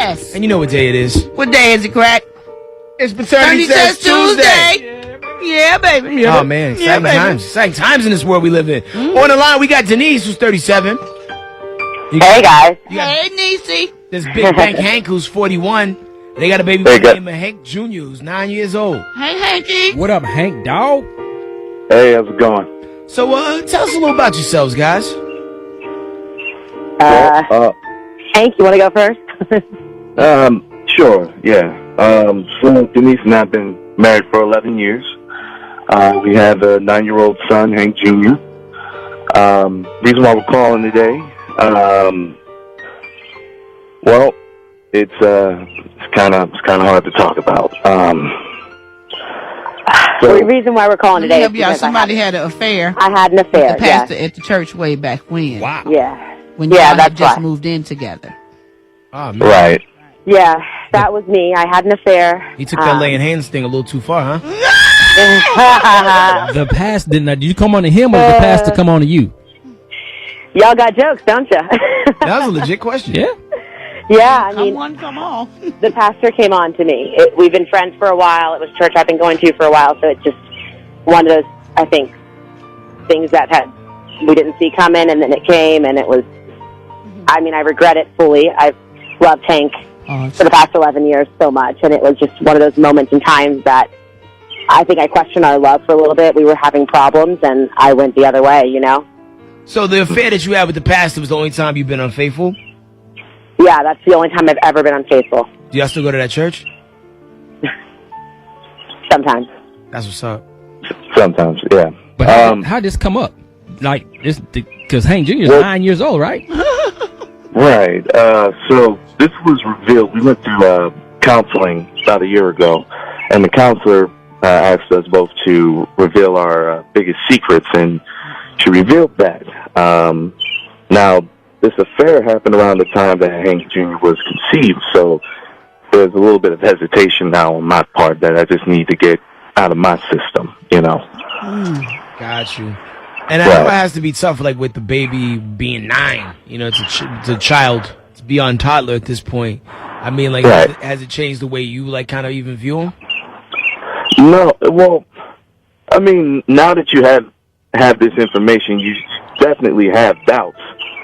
Yes. And you know what day it is. What day is it, Crack? It's Paternity Test Tuesday. Yeah, baby. Oh, man. Exciting times. Exciting times in this world we live in. On the line, we got Denise, who's 37. Hey, guys. Hey, Niecy. There's Big Bank Hank, who's 41. They got a baby by the name of Hank Jr., who's 9 years old. Hey, Hanky. What up, Hank, dog? Hey, how's it going? So, tell us a little about yourselves, guys. Hank, you want to go first? Sure, yeah. So Denise and I have been married for 11 years. We have a 9-year-old son, Hank Jr. Reason why we're calling today, well, it's kind of hard to talk about. So the reason why we're calling today is because somebody had an affair. I had an affair. With the pastor at the church way back when. Wow. Yeah. When y'all had just moved in together. Oh, man. Right. Yeah, that was me. I had an affair. He took that laying hands thing a little too far, huh? The pastor did you come on to him or did the pastor come on to you? Y'all got jokes, don't you? That was a legit question. Yeah. Yeah, I mean, Come on. the pastor came on to me. We've been friends for a while. It was church I've been going to for a while, so it's just one of those, I think, things that we didn't see coming, and then it came, and it was, I mean, I regret it fully. I've loved Hank for the past 11 years so much, and it was just one of those moments in time that I think I questioned our love for a little bit. We were having problems, and I went the other way, you know? So the affair that you had with the pastor was the only time you've been unfaithful? Yeah, that's the only time I've ever been unfaithful. Do y'all still go to that church? Sometimes. That's what's up. Sometimes, yeah. But how'd this come up? Like, this, because Hank Jr. is 9 years old, right? Right. So this was revealed. We went through counseling about a year ago, and the counselor asked us both to reveal our biggest secrets, and she revealed that. Now, this affair happened around the time that Hank Jr. was conceived, so there's a little bit of hesitation now on my part that I just need to get out of my system, you know. Got you. And I know it has to be tough, like, with the baby being 9. You know, it's a child. It's beyond toddler at this point. I mean, like, has it changed the way you, like, kind of even view him? No, well, I mean, now that you have this information, you definitely have doubts.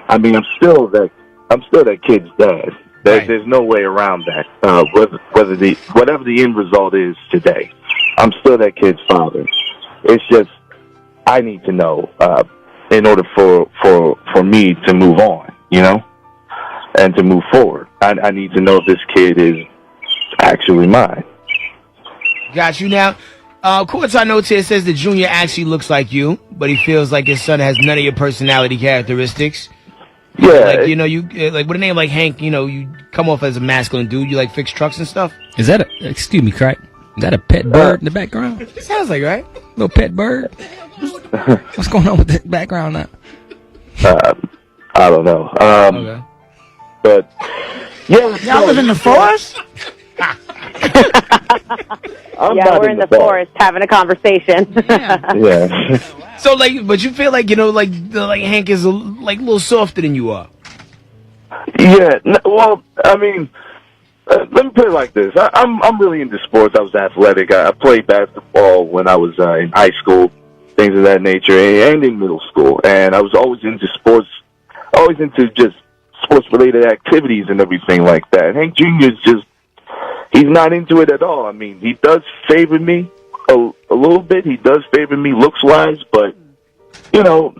I mean, I'm still that kid's dad. There's no way around that. Whatever the end result is today, I'm still that kid's father. It's just I need to know in order for me to move on, you know, and to move forward. I need to know if this kid is actually mine. Got you. Now, Courtside Notes here says that Junior actually looks like you, but he feels like his son has none of your personality characteristics. Yeah. Like, you know, you like with a name like Hank, you know, you come off as a masculine dude. You like fix trucks and stuff. Is that excuse me, Crack? Is that a pet bird in the background? It sounds like, right? Little pet bird? What's going on with the background now? I don't know. Okay. But yeah, Y'all live in the forest? We're in the forest having a conversation. Yeah. So, like, but you feel like, you know, like Hank is a little softer than you are. Yeah. Well, I mean, let me put it like this. I'm really into sports. I was athletic. I played basketball when I was in high school, things of that nature, and in middle school. And I was always into sports, always into just sports-related activities and everything like that. Hank Jr. is just, he's not into it at all. I mean, he does favor me a little bit. He does favor me looks-wise, but, you know,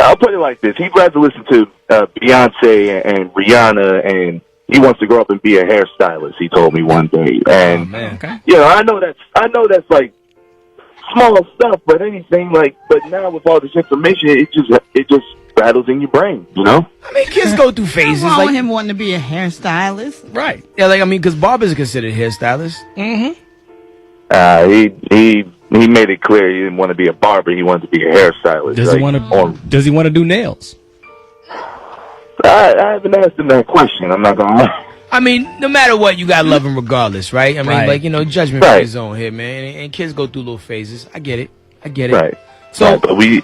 I'll put it like this. He'd rather listen to Beyonce and Rihanna, and he wants to grow up and be a hairstylist, he told me one day. And, you know, I know that's like small stuff, but now with all this information, it just rattles in your brain, you know? I mean, kids go through phases. What's wrong like with him wanting to be a hairstylist? Right. Yeah, like, I mean, because barbers are considered hairstylists. Mm-hmm. He made it clear he didn't want to be a barber. He wanted to be a hairstylist. Does he want to do nails? I haven't asked him that question. I'm not gonna lie. I mean, no matter what, you gotta love him regardless, right? I mean, like, you know, judgment free zone here, man. And kids go through little phases. I get it. Right. So, but we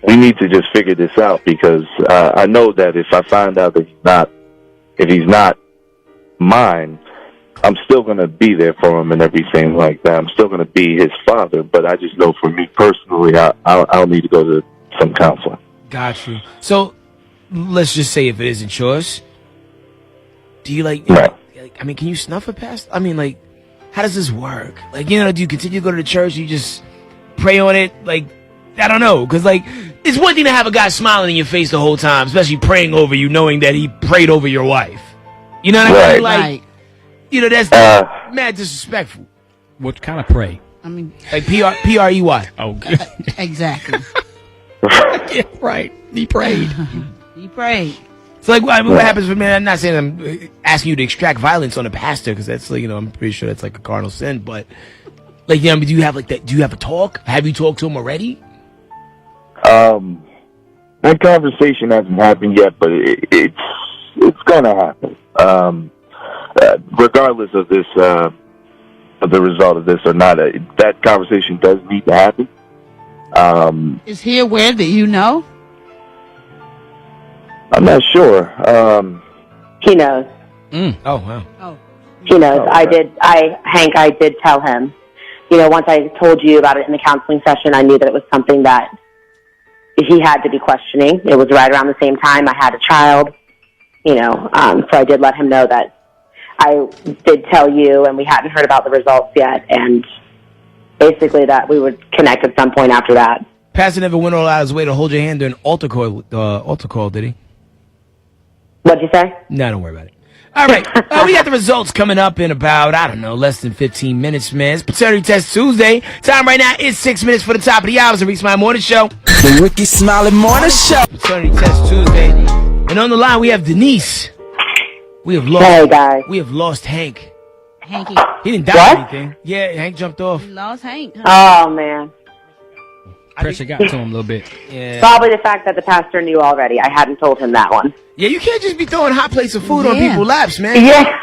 need to just figure this out because I know that if I find out that he's not mine, I'm still going to be there for him and everything like that. I'm still going to be his father, but I just know for me personally, I'll need to go to some counseling. Got you. So, let's just say if it isn't yours, do you Right. I mean, can you snuff a past? I mean, like, how does this work? Like, you know, do you continue to go to the church? You just pray on it? Like, I don't know. Because, like, it's one thing to have a guy smiling in your face the whole time, especially praying over you, knowing that he prayed over your wife. You know what I mean? Like, Right. you know, that's mad disrespectful. What kind of pray? I mean, Like, P-R-E-Y. Oh, good. exactly. Yeah, right. He prayed. He prayed. So, like, what happens for me? I'm not saying I'm asking you to extract violence on a pastor, because that's, like, you know, I'm pretty sure that's like a cardinal sin. But, like, you know, do you have like that? Do you have a talk? Have you talked to him already? That conversation hasn't happened yet, but it's gonna happen. Regardless of this, of the result of this or not, that conversation does need to happen. Is he aware that you know? I'm not sure. He knows. Oh, wow. Oh. He knows. Oh, I okay. I did tell him. You know, once I told you about it in the counseling session, I knew that it was something that he had to be questioning. It was right around the same time I had a child, you know, so I did let him know that I did tell you and we hadn't heard about the results yet, and basically that we would connect at some point after that. Pastor never went all out of his way to hold your hand during altar call, did he? What'd you say? No, don't worry about it. All right. We got the results coming up in about, I don't know, less than 15 minutes, man. It's Paternity Test Tuesday. Time right now is 6 minutes for the top of the hour. So Reach My Morning Show. The Ricky Smiley Morning Show. Paternity Test Tuesday. And on the line, we have Denise. We have lost. Hey, guys. We have lost Hank. Hanky. He didn't die What? or anything. Yeah, Hank jumped off. You lost Hank. Huh? Oh, man. Pressure got to him a little bit. Yeah. Probably the fact that the pastor knew already. I hadn't told him that one. Yeah, you can't just be throwing hot plates of food on Yeah. people's laps, man. Yeah.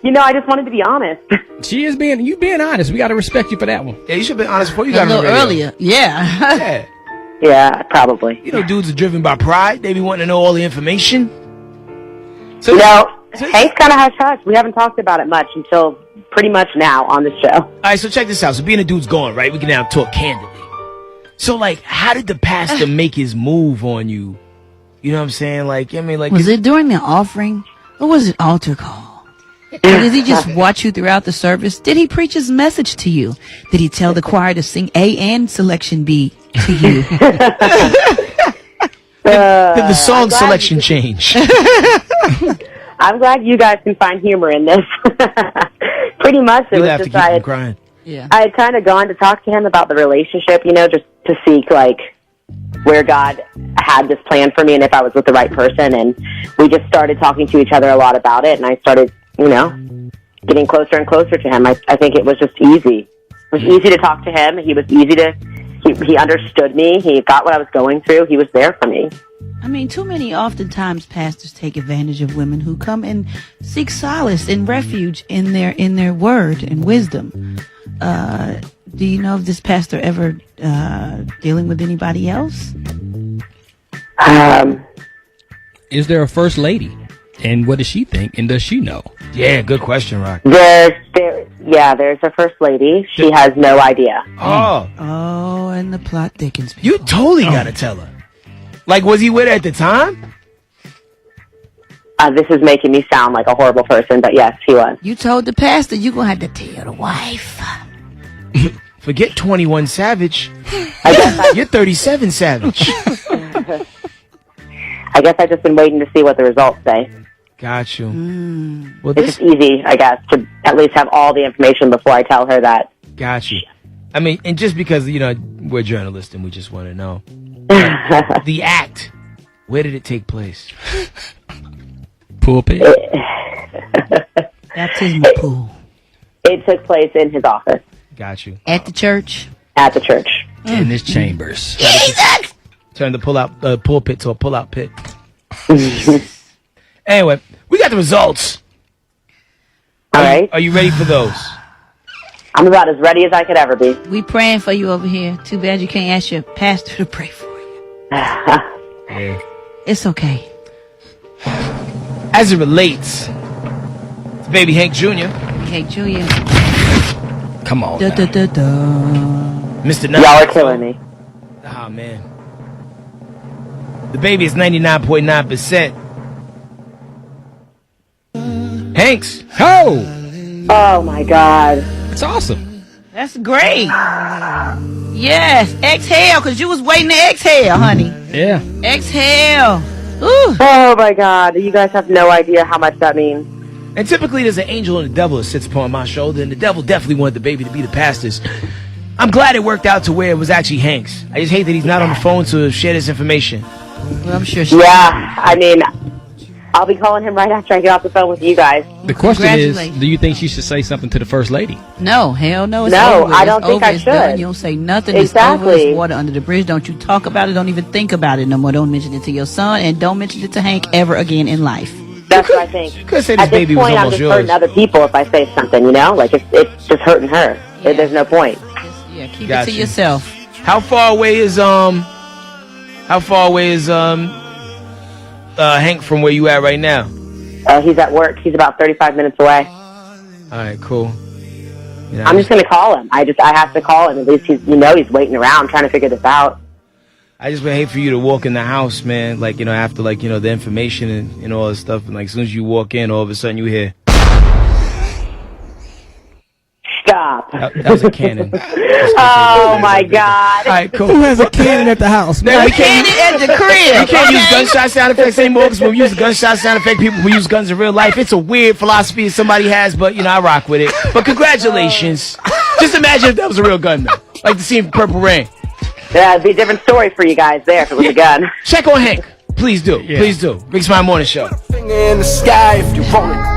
You know, I just wanted to be honest. She is you being honest. We got to respect you for that one. Yeah, you should have been honest before you A got on the little radio. earlier. Yeah. Yeah. Yeah, probably. You know, dudes are driven by pride. They be wanting to know all the information. So, You know, so- Hank's kind of hush-hush. We haven't talked about it much until pretty much now on the show. all right, so check this out. So being a dude's gone, right? We can now talk candidly. So, like, how did the pastor make his move on you? You know what I'm saying? Like, I mean, like, Was it during the offering? Or was it altar call? Or did he just watch you throughout the service? Did he preach his message to you? Did he tell the choir to sing A and selection B to you? did the song selection change? I'm glad you guys can find humor in this. Pretty much, it You was have to just keep him crying. Yeah. I had kind of gone to talk to him about the relationship, you know, just to seek, like, where God had this plan for me and if I was with the right person. And we just started talking to each other a lot about it. And I started, you know, getting closer and closer to him. I think it was just easy. It was easy to talk to him. He was easy to, he understood me. He got what I was going through. He was there for me. I mean, too many oftentimes pastors take advantage of women who come and seek solace and refuge in their word and wisdom. Do you know if this pastor ever dealing with anybody else? Is there a first lady? And what does she think? And does she know? Yeah, good question, Rock. There's a first lady. She has no idea. Oh, Oh, and the plot thickens. you totally gotta tell her. Like, was he with her at the time? This is making me sound like a horrible person, but yes, he was. You told the pastor you gonna have to tell the wife. Forget 21 Savage. I guess You're 37 Savage. I guess I've just been waiting to see what the results say. Got you. Mm. Well, It's this just easy, I guess, to at least have all the information before I tell her that. got you. I mean, and just because, you know, we're journalists and we just want to know. The act, where did it take place? Pulpit. Baptismal pool. It took place in his office Got you. At the church. at the church. In his chambers. Turn the pulpit to a pull-out pit. Anyway, we got the results. All right. Are you ready for those? I'm about as ready as I could ever be. We praying for you over here. Too bad you can't ask your pastor to pray for you. Yeah. It's okay. As it relates to It's baby Hank Jr. Hank Jr. Come on. Da, now. da, da, da. Mr. Y'all are killing me. Oh, man. The baby is 99.9%. Hanks. Oh, Oh my God. it's awesome. That's great. Yes. Exhale, because you was waiting to exhale, honey. Yeah. Exhale. Ooh. Oh my God. You guys have no idea how much that means. And typically there's an angel and a devil that sits upon my shoulder, and the devil definitely wanted the baby to be the pastor's. I'm glad it worked out to where it was actually Hank's. I just hate that he's not on the phone to share this information. Well, I'm sure she. Yeah. I mean, I'll be calling him right after I get off the phone with you guys. The question is, Congratulations. do you think she should say something to the first lady? No, hell no. It's No, over with. I don't It's think over. I It's done. should. You don't say nothing. It's over. Exactly. It's water under the bridge. Don't you talk about it. Don't even think about it no more. Don't mention it to your son, and don't mention it to Hank ever again in life. That's what I think. Could say this At this baby was point, I'm almost just yours. hurting other people if I say something, you know? Like, it's just hurting her. Yeah. There's no point. Just, yeah, keep Got it to you. yourself. How far away is Hank from where you at right now? He's at work. He's about 35 minutes away. All right, cool. You know, I'm just going to call him. I have to call him. At least he's waiting around trying to figure this out. I just would hate for you to walk in the house, man, like, after, like, the information and all this stuff, and, like, as soon as you walk in, all of a sudden you hear, Stop. that was a cannon. Oh, my God. All right, cool. Who has a cannon at the house? Man, we Cannon can't, at the crib. you can't use okay? gunshot sound effects anymore, because when we use gunshot sound effect, people who use guns in real life, it's a weird philosophy that somebody has, but, I rock with it. But congratulations. Just imagine if that was a real gun, though. Like the scene from Purple Rain. Yeah, it'd be a different story for you guys there if it was a gun. Check on Hank. Please do. Yeah. Please do. Big Smile Morning Show. Finger in the sky if you want it.